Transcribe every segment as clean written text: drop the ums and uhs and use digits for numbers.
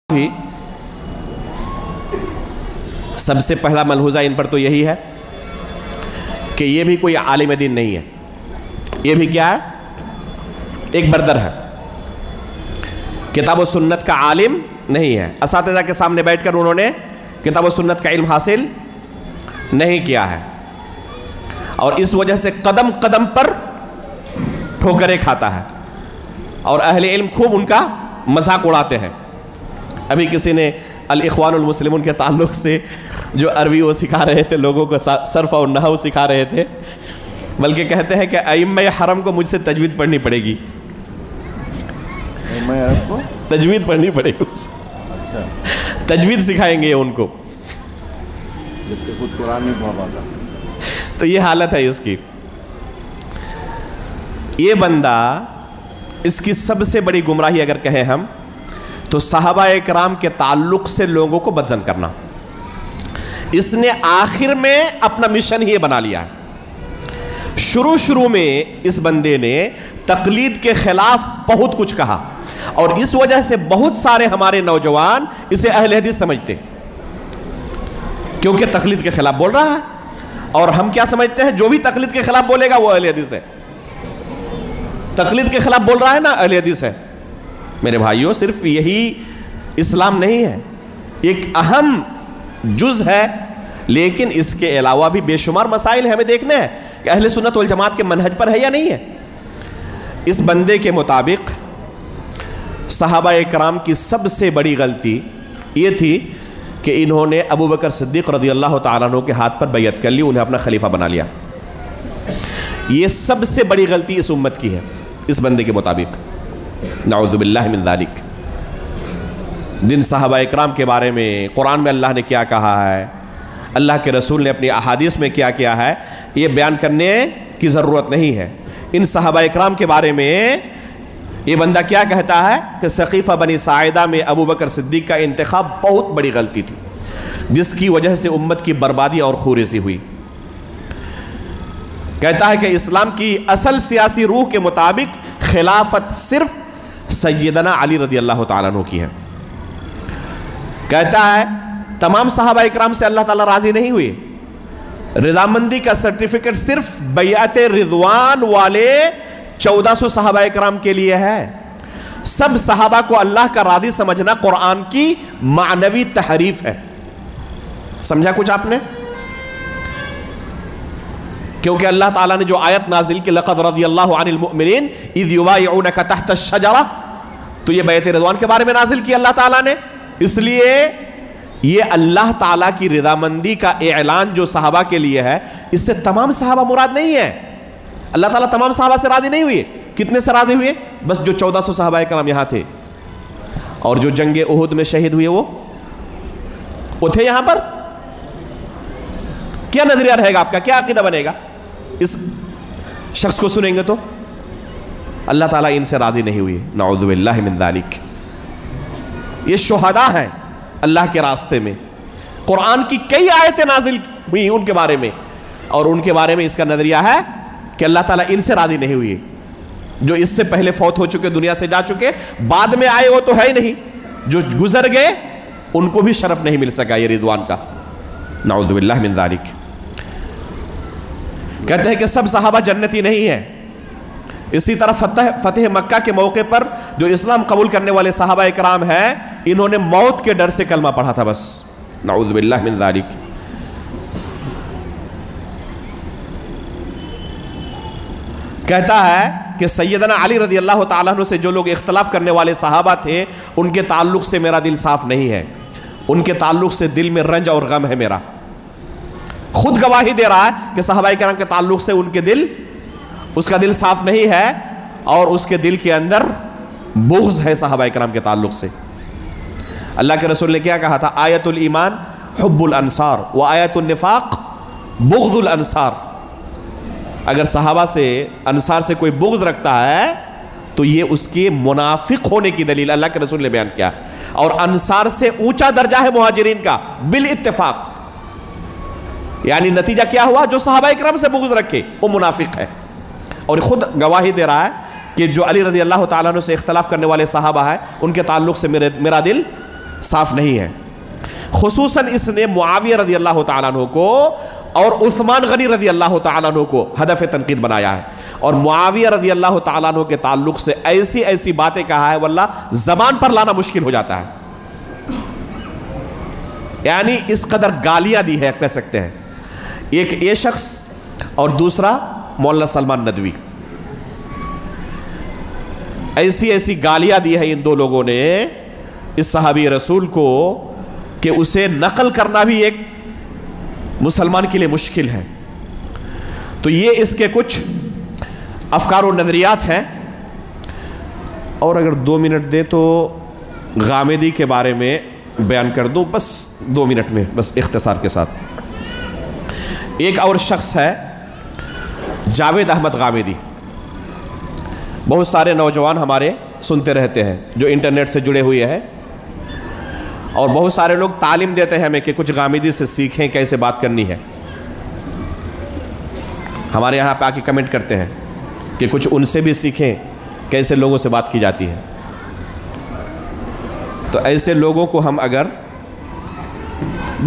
بھی سب سے پہلا ملحوظہ ان پر تو یہی ہے کہ یہ بھی کوئی عالم دین نہیں ہے. یہ بھی کیا ہے؟ ایک بردر ہے, کتاب و سنت کا عالم نہیں ہے. اساتذہ کے سامنے بیٹھ کر انہوں نے کتاب و سنت کا علم حاصل نہیں کیا ہے, اور اس وجہ سے قدم قدم پر ٹھوکریں کھاتا ہے, اور اہل علم خوب ان کا مذاق اڑاتے ہیں. ابھی کسی نے الاخوان المسلمون کے تعلق سے جو عربی وہ سکھا رہے تھے, لوگوں کو صرف اور نحو سکھا رہے تھے, بلکہ کہتے ہیں کہ ائمہ حرم کو مجھ سے تجوید پڑھنی پڑے گی. تجوید پڑھنی پڑے گی, تجوید سکھائیں گے ان کو. تو یہ حالت ہے اس کی. یہ بندہ, اس کی سب سے بڑی گمراہی اگر کہیں ہم تو صحابہ اکرام کے تعلق سے لوگوں کو بدظن کرنا. اس نے آخر میں اپنا مشن ہی بنا لیا ہے. شروع میں اس بندے نے تقلید کے خلاف بہت کچھ کہا, اور اس وجہ سے بہت سارے ہمارے نوجوان اسے اہل حدیث سمجھتے, کیونکہ تقلید کے خلاف بول رہا ہے. اور ہم کیا سمجھتے ہیں؟ جو بھی تقلید کے خلاف بولے گا وہ اہل حدیث ہے. تقلید کے خلاف بول رہا ہے نا, اہل حدیث ہے. میرے بھائیوں, صرف یہی اسلام نہیں ہے, ایک اہم جز ہے, لیکن اس کے علاوہ بھی بے شمار مسائل ہیں. ہمیں دیکھنا ہے کہ اہل سنت والجماعت کے منہج پر ہے یا نہیں ہے. اس بندے کے مطابق صحابہ اکرام کی سب سے بڑی غلطی یہ تھی کہ انہوں نے ابو بکر صدیق رضی اللہ تعالیٰ عنہ کے ہاتھ پر بیعت کر لی, انہیں اپنا خلیفہ بنا لیا. یہ سب سے بڑی غلطی اس امت کی ہے اس بندے کے مطابق. نعوذ باللہ من ذالک. جن صحابہ اکرام کے بارے میں قرآن میں اللہ نے کیا کہا ہے, اللہ کے رسول نے اپنی احادیث میں کیا کیا ہے, یہ بیان کرنے کی ضرورت نہیں ہے. ان صحابہ اکرام کے بارے میں یہ بندہ کیا کہتا ہے کہ سقیفہ بنی ساعدہ میں ابو بکر صدیق کا انتخاب بہت بڑی غلطی تھی, جس کی وجہ سے امت کی بربادی اور خوریزی ہوئی. کہتا ہے کہ اسلام کی اصل سیاسی روح کے مطابق خلافت صرف سیدنا علی رضی اللہ تعالیٰ عنہ کی ہے. کہتا ہے تمام صحابہ اکرام سے اللہ تعالیٰ راضی نہیں ہوئے, رضامندی کا سرٹیفکیٹ صرف بیعت رضوان والے 1400 صحابہ اکرام کے لیے ہے. سب صحابہ کو اللہ کا راضی سمجھنا قرآن کی معنوی تحریف ہے. سمجھا کچھ آپ نے؟ کیونکہ اللہ تعالیٰ نے جو آیت نازل کی لقد رضی اللہ عن المؤمنین اذ یبایعونک تحت الشجرہ, تو یہ بیعت رضوان کے بارے میں نازل کی اللہ تعالیٰ نے. اس لیے یہ اللہ تعالیٰ کی رضامندی کا اعلان جو صحابہ کے لیے ہے, اس سے تمام صحابہ مراد نہیں ہے. اللہ تعالیٰ تمام صحابہ سے راضی نہیں ہوئے. کتنے سے راضی ہوئے؟ بس جو 1400 صحابہ کرام یہاں تھے, اور جو جنگ احد میں شہید ہوئے وہ تھے یہاں پر. کیا نظریہ رہے گا آپ کا؟ کیا عقیدہ بنے گا اس شخص کو سنیں گے تو؟ اللہ تعالیٰ ان سے راضی نہیں ہوئی. نعوذ باللہ من ذالک. یہ شہداء ہیں اللہ کے راستے میں. قرآن کی کئی آیتیں نازل ہوئی ان کے بارے میں, اور ان کے بارے میں اس کا نظریہ ہے کہ اللہ تعالیٰ ان سے راضی نہیں ہوئی. جو اس سے پہلے فوت ہو چکے, دنیا سے جا چکے, بعد میں آئے وہ تو ہے ہی نہیں. جو گزر گئے ان کو بھی شرف نہیں مل سکا یہ رضوان کا. نعوذ باللہ من ذالک. کہتے ہیں کہ سب صحابہ جنتی نہیں ہیں. اسی طرح فتح مکہ کے موقع پر جو اسلام قبول کرنے والے صحابہ اکرام ہیں, انہوں نے موت کے ڈر سے کلمہ پڑھا تھا بس. نعوذ باللہ من ذالک. کہتا ہے کہ سیدنا علی رضی اللہ تعالیٰ عنہ سے جو لوگ اختلاف کرنے والے صحابہ تھے, ان کے تعلق سے میرا دل صاف نہیں ہے. ان کے تعلق سے دل میں رنج اور غم ہے میرا. خود گواہی دے رہا ہے کہ صحابہ کرام کے تعلق سے اس کا دل صاف نہیں ہے, اور اس کے دل کے اندر بغض ہے صحابہ کرام کے تعلق سے. اللہ کے رسول نے کیا کہا تھا؟ آیت الایمان حب الانصار و آیت النفاق بغض الانصار. اگر صحابہ سے, انصار سے کوئی بغض رکھتا ہے تو یہ اس کے منافق ہونے کی دلیل اللہ کے رسول نے بیان کیا. اور انصار سے اونچا درجہ ہے مہاجرین کا بالاتفاق. یعنی نتیجہ کیا ہوا؟ جو صحابہ اکرام سے بغض رکھے وہ منافق ہے. اور خود گواہی دے رہا ہے کہ جو علی رضی اللہ تعالیٰ عنہ سے اختلاف کرنے والے صحابہ ہیں ان کے تعلق سے میرا دل صاف نہیں ہے. خصوصاً اس نے معاویہ رضی اللہ تعالیٰ عنہ کو اور عثمان غنی رضی اللہ تعالیٰ عنہ کو ہدف تنقید بنایا ہے, اور معاویہ رضی اللہ تعالیٰ عنہ کے تعلق سے ایسی ایسی باتیں کہا ہے واللہ زبان پر لانا مشکل ہو جاتا ہے. یعنی اس قدر گالیاں دی ہے کہہ سکتے ہیں. ایک یہ شخص اور دوسرا مولانا سلمان ندوی, ایسی ایسی گالیاں دی ہے ان دو لوگوں نے اس صحابی رسول کو کہ اسے نقل کرنا بھی ایک مسلمان کے لیے مشکل ہے. تو یہ اس کے کچھ افکار و نظریات ہیں. اور اگر 2 منٹ دے تو غامدی کے بارے میں بیان کر دوں, بس 2 منٹ میں, بس اختصار کے ساتھ. ایک اور شخص ہے جاوید احمد غامدی. بہت سارے نوجوان ہمارے سنتے رہتے ہیں جو انٹرنیٹ سے جڑے ہوئے ہیں, اور بہت سارے لوگ تعلیم دیتے ہیں ہمیں کہ کچھ غامدی سے سیکھیں کیسے بات کرنی ہے. ہمارے یہاں پہ آ کے کمنٹ کرتے ہیں کہ کچھ ان سے بھی سیکھیں کیسے لوگوں سے بات کی جاتی ہے. تو ایسے لوگوں کو ہم اگر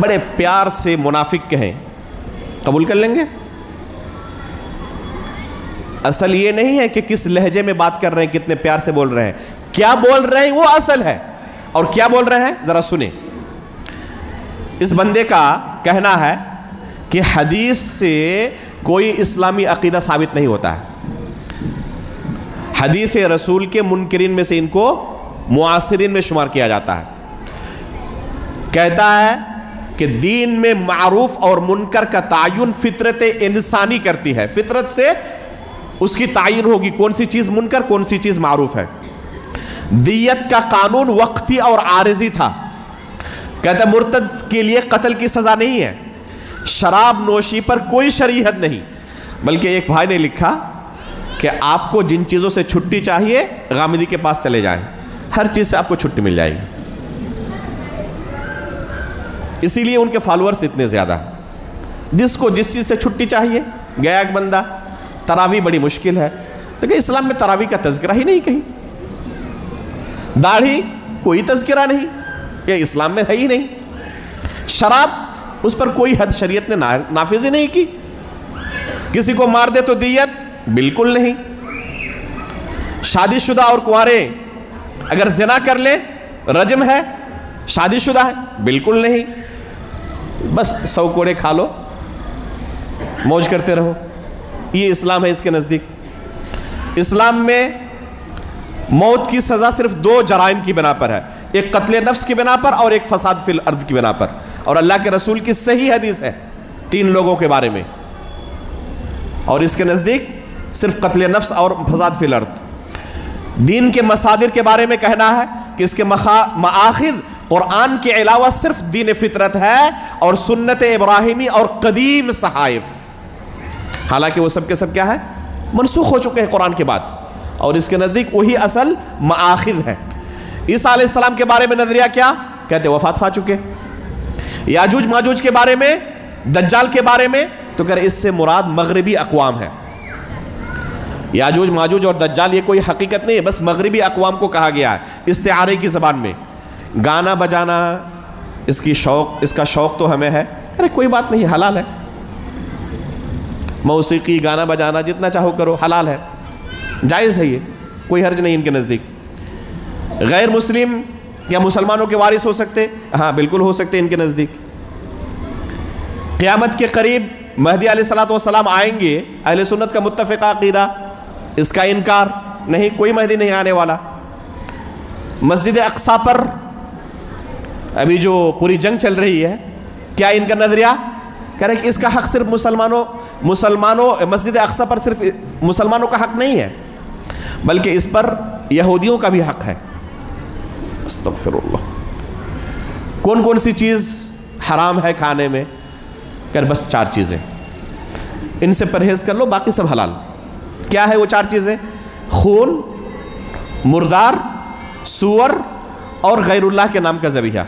بڑے پیار سے منافق کہیں قبول کر لیں گے؟ اصل یہ نہیں ہے کہ کس لہجے میں بات کر رہے ہیں, کتنے پیار سے بول رہے ہیں, کیا بول رہے ہیں وہ اصل ہے. اور کیا بول رہے ہیں ذرا سنیں. اس بندے کا کہنا ہے کہ حدیث سے کوئی اسلامی عقیدہ ثابت نہیں ہوتا ہے. حدیث رسول کے منکرین میں سے ان کو معاصرین میں شمار کیا جاتا ہے. کہتا ہے کہ دین میں معروف اور منکر کا تعین فطرت انسانی کرتی ہے. فطرت سے اس کی تعین ہوگی کون سی چیز منکر کون سی چیز معروف ہے. دیت کا قانون وقتی اور عارضی تھا. کہتا ہے مرتد کے لیے قتل کی سزا نہیں ہے. شراب نوشی پر کوئی شرعی حد نہیں. بلکہ ایک بھائی نے لکھا کہ آپ کو جن چیزوں سے چھٹی چاہیے غامدی کے پاس چلے جائیں, ہر چیز سے آپ کو چھٹی مل جائے گی. اسی لیے ان کے فالورز اتنے زیادہ ہیں. جس کو جس چیز سے چھٹی چاہیے گیا. ایک بندہ تراویح بڑی مشکل ہے, تو کہ اسلام میں تراویح کا تذکرہ ہی نہیں کہیں. داڑھی کوئی تذکرہ نہیں, یہ اسلام میں ہے ہی نہیں. شراب اس پر کوئی حد شریعت نے نافذ ہی نہیں کی. کسی کو مار دے تو دیت بالکل نہیں. شادی شدہ اور کنوارے اگر زنا کر لے رجم ہے. شادی شدہ ہے بالکل نہیں. بس 100 کوڑے کھا لو موج کرتے رہو. یہ اسلام ہے اس کے نزدیک. اسلام میں موت کی سزا صرف 2 جرائم کی بنا پر ہے, ایک قتل نفس کی بنا پر اور ایک فساد فی الارض کی بنا پر. اور اللہ کے رسول کی صحیح حدیث ہے 3 لوگوں کے بارے میں, اور اس کے نزدیک صرف قتل نفس اور فساد فی الارض. دین کے مصادر کے بارے میں کہنا ہے کہ اس کے مآخذ قرآن کے علاوہ صرف دین فطرت ہے اور سنت ابراہیمی اور قدیم صحائف. حالانکہ وہ سب کے سب کیا ہے, منسوخ ہو چکے ہیں قرآن کے بعد, اور اس کے نزدیک وہی اصل مآخذ ہے. عیسیٰ علیہ السلام کے بارے میں نظریہ کیا کہتے ہیں, وفات پا چکے. یاجوج ماجوج کے بارے میں, دجال کے بارے میں, تو کہہ رہے اس سے مراد مغربی اقوام ہے. یاجوج ماجوج اور دجال یہ کوئی حقیقت نہیں ہے, بس مغربی اقوام کو کہا گیا ہے استعارے کی زبان میں. گانا بجانا اس کا شوق تو ہمیں ہے, ارے کوئی بات نہیں, حلال ہے. موسیقی گانا بجانا جتنا چاہو کرو, حلال ہے, جائز ہے, یہ کوئی حرج نہیں ان کے نزدیک. غیر مسلم یا مسلمانوں کے وارث ہو سکتے, ہاں بالکل ہو سکتے ان کے نزدیک. قیامت کے قریب مہدی علیہ الصلوۃ والسلام آئیں گے, اہل سنت کا متفقہ عقیدہ, اس کا انکار نہیں, کوئی مہدی نہیں آنے والا. مسجد اقصی پر ابھی جو پوری جنگ چل رہی ہے, کیا ان کا نظریہ کہہ رہے کہ اس کا حق صرف مسلمانوں مسجد اقصی پر صرف مسلمانوں کا حق نہیں ہے, بلکہ اس پر یہودیوں کا بھی حق ہے. استغفر اللہ. کون کون سی چیز حرام ہے کھانے میں, کہ بس 4 چیزیں, ان سے پرہیز کر لو, باقی سب حلال. کیا ہے وہ 4 چیزیں؟ خون, مردار, سور اور غیر اللہ کے نام کا ذبیحہ.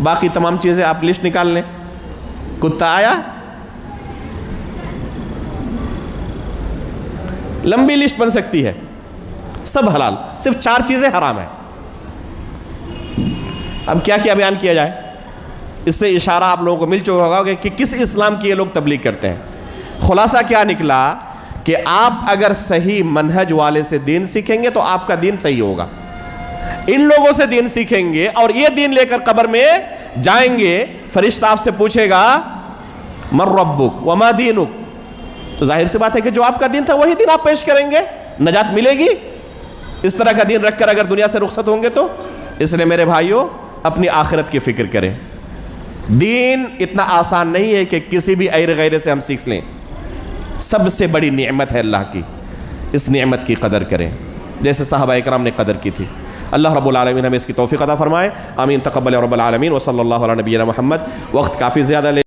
باقی تمام چیزیں آپ لسٹ نکال لیں. کتا آیا, لمبی لسٹ بن سکتی ہے, سب حلال, صرف 4 چیزیں حرام ہیں. اب کیا کیا بیان کیا جائے؟ اس سے اشارہ آپ لوگوں کو مل چکا ہوگا کہ کس اسلام کی یہ لوگ تبلیغ کرتے ہیں۔ خلاصہ کیا نکلا کہ آپ اگر صحیح منہج والے سے دین سیکھیں گے تو آپ کا دین صحیح ہوگا۔ ان لوگوں سے دین سیکھیں گے اور یہ دین لے کر قبر میں جائیں گے، فرشتہ آپ سے پوچھے گا من ربک وما دینک، تو ظاہر سی بات ہے کہ جو آپ کا دین تھا وہی دین آپ پیش کریں گے، نجات ملے گی۔ اس طرح کا دین رکھ کر اگر دنیا سے رخصت ہوں گے تو اس لیے میرے بھائیوں اپنی آخرت کی فکر کریں۔ دین اتنا آسان نہیں ہے کہ کسی بھی غیر غیرے سے ہم سیکھ لیں، سب سے بڑی نعمت ہے اللہ کی، اس نعمت کی قدر کریں جیسے صحابہ اکرام نے قدر کی تھی۔ اللہ رب العالمین ہمیں اس کی توفیق عطا فرمائے، آمین، تقبل رب العالمین، وصلی اللہ علی نبینا محمد۔ وقت کافی زیادہ لے